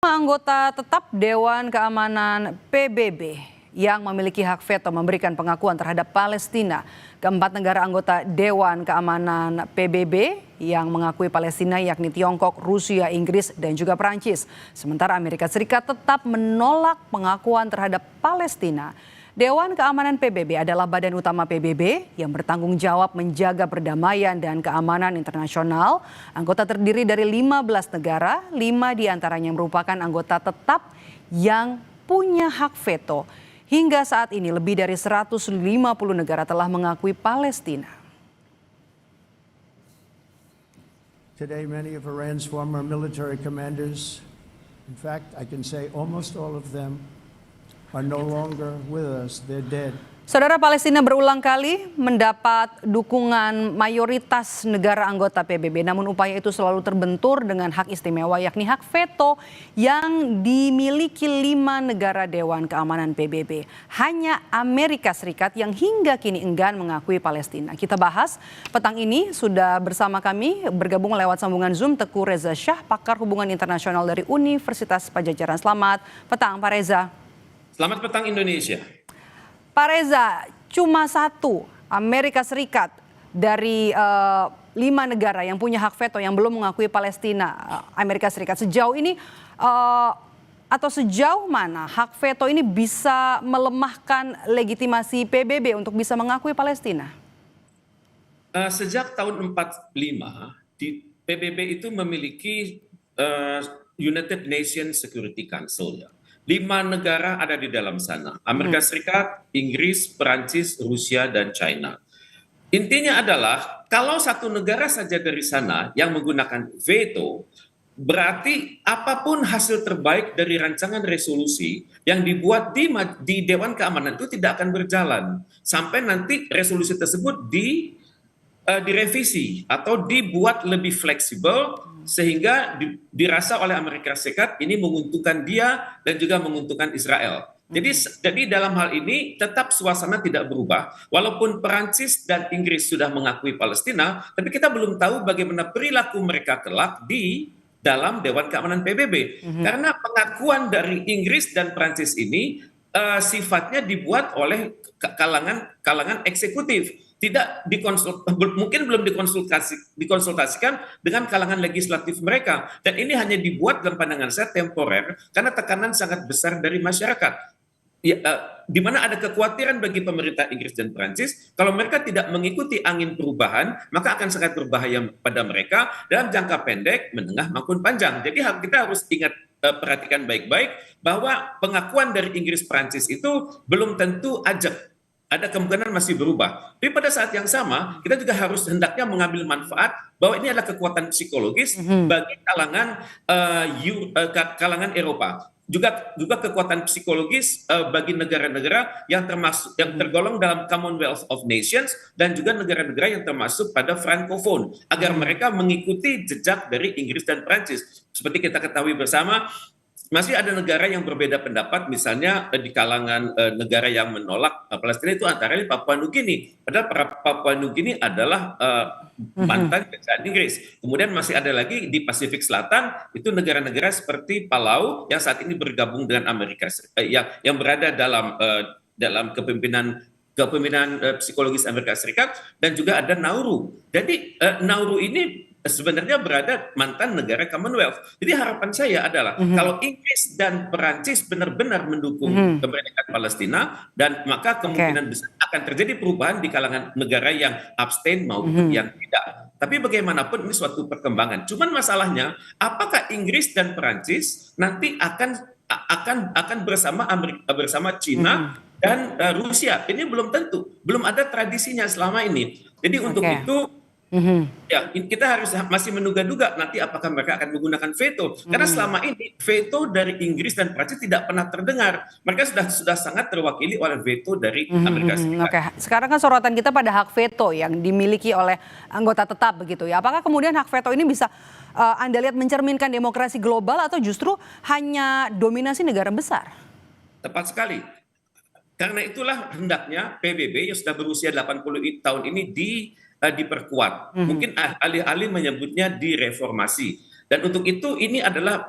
Anggota tetap Dewan Keamanan PBB yang memiliki hak veto memberikan pengakuan terhadap Palestina. Keempat negara anggota Dewan Keamanan PBB yang mengakui Palestina yakni Tiongkok, Rusia, Inggris, dan juga Perancis. Sementara Amerika Serikat tetap menolak pengakuan terhadap Palestina. Dewan Keamanan PBB adalah badan utama PBB yang bertanggung jawab menjaga perdamaian dan keamanan internasional. Anggota terdiri dari 15 negara, 5 diantaranya merupakan anggota tetap yang punya hak veto. Hingga saat ini lebih dari 150 negara telah mengakui Palestina. Today, many of Iran's former military commanders, in fact, I can say almost all of them, are no longer with us. They're dead. Saudara, Palestina berulang kali mendapat dukungan mayoritas negara anggota PBB. Namun upaya itu selalu terbentur dengan hak istimewa yakni hak veto yang dimiliki 5 negara Dewan Keamanan PBB. Hanya Amerika Serikat yang hingga kini enggan mengakui Palestina. Kita bahas petang ini sudah bersama kami bergabung lewat sambungan Zoom Teguh Reza Shah, pakar hubungan internasional dari Universitas Padjadjaran. Selamat petang Pak Reza. Selamat petang Indonesia. Pak Reza, cuma satu Amerika Serikat dari 5 negara yang punya hak veto yang belum mengakui Palestina. Amerika Serikat sejauh ini atau sejauh mana hak veto ini bisa melemahkan legitimasi PBB untuk bisa mengakui Palestina? Sejak tahun 45 PBB itu memiliki United Nations Security Council ya. 5 negara ada di dalam sana. Amerika Serikat, Inggris, Perancis, Rusia, dan China. Intinya adalah kalau satu negara saja dari sana yang menggunakan veto, berarti apapun hasil terbaik dari rancangan resolusi yang dibuat di Dewan Keamanan itu tidak akan berjalan. Sampai nanti resolusi tersebut direvisi atau dibuat lebih fleksibel sehingga dirasa oleh Amerika Serikat ini menguntungkan dia dan juga menguntungkan Israel. Jadi dalam hal ini tetap suasana tidak berubah walaupun Perancis dan Inggris sudah mengakui Palestina, tapi kita belum tahu bagaimana perilaku mereka kelak di dalam Dewan Keamanan PBB. Karena pengakuan dari Inggris dan Perancis ini sifatnya dibuat oleh kalangan eksekutif, tidak mungkin belum dikonsultasikan dengan kalangan legislatif mereka, dan ini hanya dibuat dalam pandangan saya temporer karena tekanan sangat besar dari masyarakat. Ya, di mana ada kekhawatiran bagi pemerintah Inggris dan Prancis kalau mereka tidak mengikuti angin perubahan maka akan sangat berbahaya pada mereka dalam jangka pendek, menengah maupun panjang. Jadi kita harus ingat, perhatikan baik-baik bahwa pengakuan dari Inggris Prancis itu belum tentu ajak. Ada kemungkinan masih berubah. Tapi pada saat yang sama, kita juga harus hendaknya mengambil manfaat bahwa ini adalah kekuatan psikologis bagi kalangan Eropa. Juga kekuatan psikologis bagi negara-negara yang tergolong dalam Commonwealth of Nations dan juga negara-negara yang termasuk pada Francophone agar mereka mengikuti jejak dari Inggris dan Prancis. Seperti kita ketahui bersama, masih ada negara yang berbeda pendapat, misalnya di kalangan negara yang menolak Palestina itu antara lain Papua Nugini. Padahal Papua Nugini adalah mantan kerajaan Inggris. Kemudian masih ada lagi di Pasifik Selatan, itu negara-negara seperti Palau yang saat ini bergabung dengan Amerika yang berada dalam kepemimpinan psikologis Amerika Serikat, dan juga ada Nauru. Jadi Nauru ini sebenarnya berada mantan negara Commonwealth. Jadi harapan saya adalah kalau Inggris dan Perancis benar-benar mendukung kemerdekaan Palestina, dan maka kemungkinan besar akan terjadi perubahan di kalangan negara yang abstain maupun yang tidak. Tapi bagaimanapun ini suatu perkembangan. Cuman masalahnya, apakah Inggris dan Perancis nanti akan bersama China dan Rusia? Ini belum tentu, belum ada tradisinya selama ini. Jadi untuk itu ya, kita harus masih menduga-duga nanti apakah mereka akan menggunakan veto. Karena selama ini veto dari Inggris dan Prancis tidak pernah terdengar. Mereka sudah sangat terwakili oleh veto dari Amerika Serikat. Oke, sekarang kan sorotan kita pada hak veto yang dimiliki oleh anggota tetap begitu ya. Apakah kemudian hak veto ini bisa Anda lihat mencerminkan demokrasi global atau justru hanya dominasi negara besar? Tepat sekali. Karena itulah hendaknya PBB yang sudah berusia 80 tahun ini diperkuat. Mungkin ahli-ahli menyebutnya direformasi. Dan untuk itu ini adalah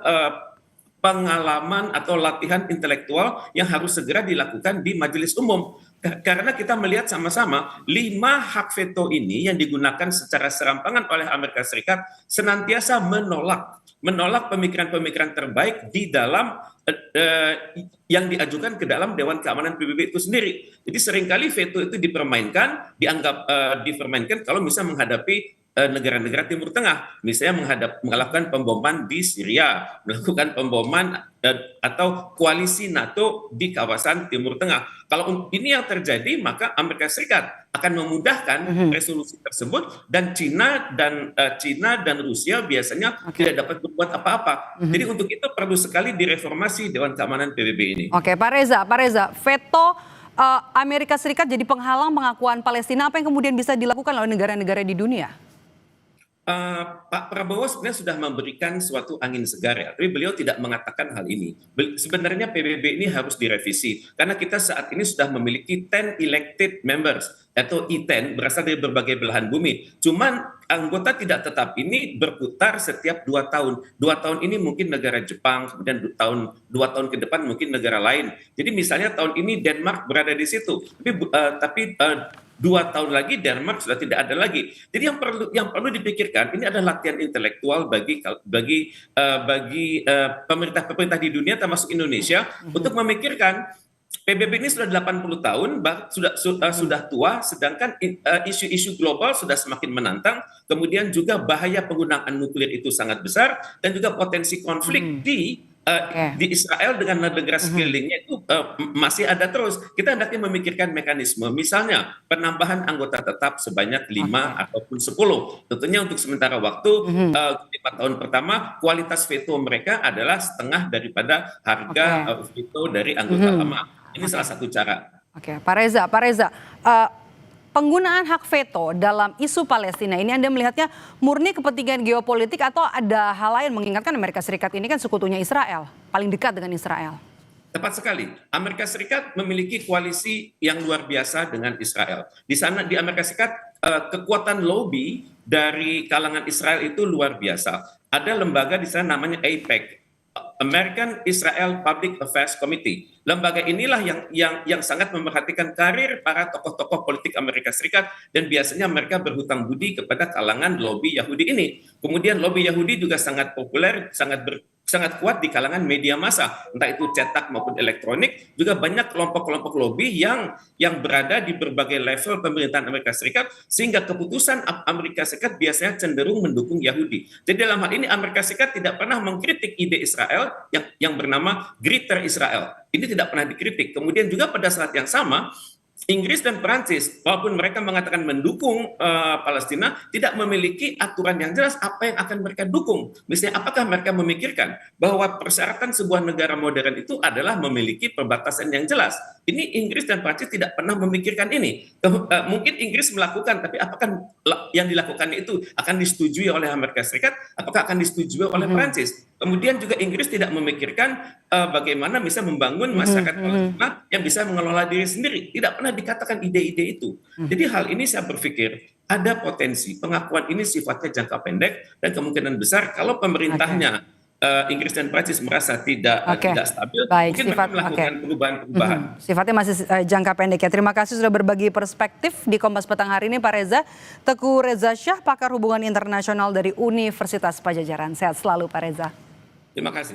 pengalaman atau latihan intelektual yang harus segera dilakukan di majelis umum. Karena kita melihat sama-sama 5 hak veto ini yang digunakan secara serampangan oleh Amerika Serikat senantiasa menolak pemikiran-pemikiran terbaik di dalam yang diajukan ke dalam Dewan Keamanan PBB itu sendiri. Jadi seringkali veto itu dipermainkan, dianggap dipermainkan kalau misalnya menghadapi negara-negara Timur Tengah, misalnya melakukan pemboman di Syria, melakukan pemboman atau koalisi NATO di kawasan Timur Tengah. Kalau ini yang terjadi, maka Amerika Serikat akan memudahkan resolusi tersebut dan Cina dan Rusia biasanya tidak dapat berbuat apa-apa. Jadi untuk itu perlu sekali direformasi Dewan Keamanan PBB ini. Oke, Pak Reza, veto Amerika Serikat jadi penghalang pengakuan Palestina, apa yang kemudian bisa dilakukan oleh negara-negara di dunia? Pak Prabowo sebenarnya sudah memberikan suatu angin segar ya, tapi beliau tidak mengatakan hal ini. Sebenarnya PBB ini harus direvisi karena kita saat ini sudah memiliki 10 elected members atau I10 berasal dari berbagai belahan bumi. Cuman anggota tidak tetap ini berputar setiap 2 tahun. 2 tahun ini mungkin negara Jepang, kemudian 2 tahun ke depan mungkin negara lain. Jadi misalnya tahun ini Denmark berada di situ, tapi 2 tahun lagi Denmark sudah tidak ada lagi. Jadi yang perlu dipikirkan ini adalah latihan intelektual bagi pemerintah di dunia termasuk Indonesia untuk memikirkan PBB ini sudah 80 tahun, sudah tua, sedangkan isu-isu global sudah semakin menantang, kemudian juga bahaya penggunaan nuklir itu sangat besar, dan juga potensi konflik di Israel dengan negara sekelilingnya itu masih ada terus. Kita hendaknya memikirkan mekanisme, misalnya penambahan anggota tetap sebanyak 5 ataupun 10. Tentunya untuk sementara waktu 5 tahun pertama kualitas veto mereka adalah setengah daripada harga veto dari anggota lama. Ini salah satu cara. Oke, Pak Reza, penggunaan hak veto dalam isu Palestina ini Anda melihatnya murni kepentingan geopolitik atau ada hal lain, mengingatkan Amerika Serikat ini kan sekutunya Israel, paling dekat dengan Israel? Tepat sekali. Amerika Serikat memiliki koalisi yang luar biasa dengan Israel. Di sana di Amerika Serikat kekuatan lobby dari kalangan Israel itu luar biasa. Ada lembaga di sana namanya AIPAC, American Israel Public Affairs Committee. Lembaga inilah yang sangat memperhatikan karir para tokoh-tokoh politik Amerika Serikat dan biasanya mereka berhutang budi kepada kalangan lobby Yahudi ini. Kemudian lobby Yahudi juga sangat populer, sangat kuat di kalangan media massa, entah itu cetak maupun elektronik. Juga banyak kelompok-kelompok lobby yang berada di berbagai level pemerintahan Amerika Serikat, sehingga keputusan Amerika Serikat biasanya cenderung mendukung Yahudi. Jadi dalam hal ini Amerika Serikat tidak pernah mengkritik ide Israel yang bernama Greater Israel. Ini tidak pernah dikritik. Kemudian juga pada saat yang sama, Inggris dan Perancis, walaupun mereka mengatakan mendukung Palestina, tidak memiliki aturan yang jelas apa yang akan mereka dukung. Misalnya, apakah mereka memikirkan bahwa persyaratan sebuah negara modern itu adalah memiliki perbatasan yang jelas? Ini Inggris dan Perancis tidak pernah memikirkan ini. Mungkin Inggris melakukan, tapi apakah yang dilakukan itu akan disetujui oleh Amerika Serikat? Apakah akan disetujui oleh Perancis? Kemudian juga Inggris tidak memikirkan bagaimana bisa membangun masyarakat Palestina yang bisa mengelola diri sendiri. Tidak pernah dikatakan ide-ide itu. Jadi hal ini saya berpikir ada potensi pengakuan ini sifatnya jangka pendek dan kemungkinan besar kalau pemerintahnya Inggris dan Prancis merasa tidak stabil, mungkin mereka melakukan perubahan-perubahan. Sifatnya masih jangka pendek ya. Terima kasih sudah berbagi perspektif di Kompas Petang hari ini Pak Reza. Teguh Reza Syah, pakar hubungan internasional dari Universitas Padjadjaran. Sehat selalu Pak Reza. Terima kasih.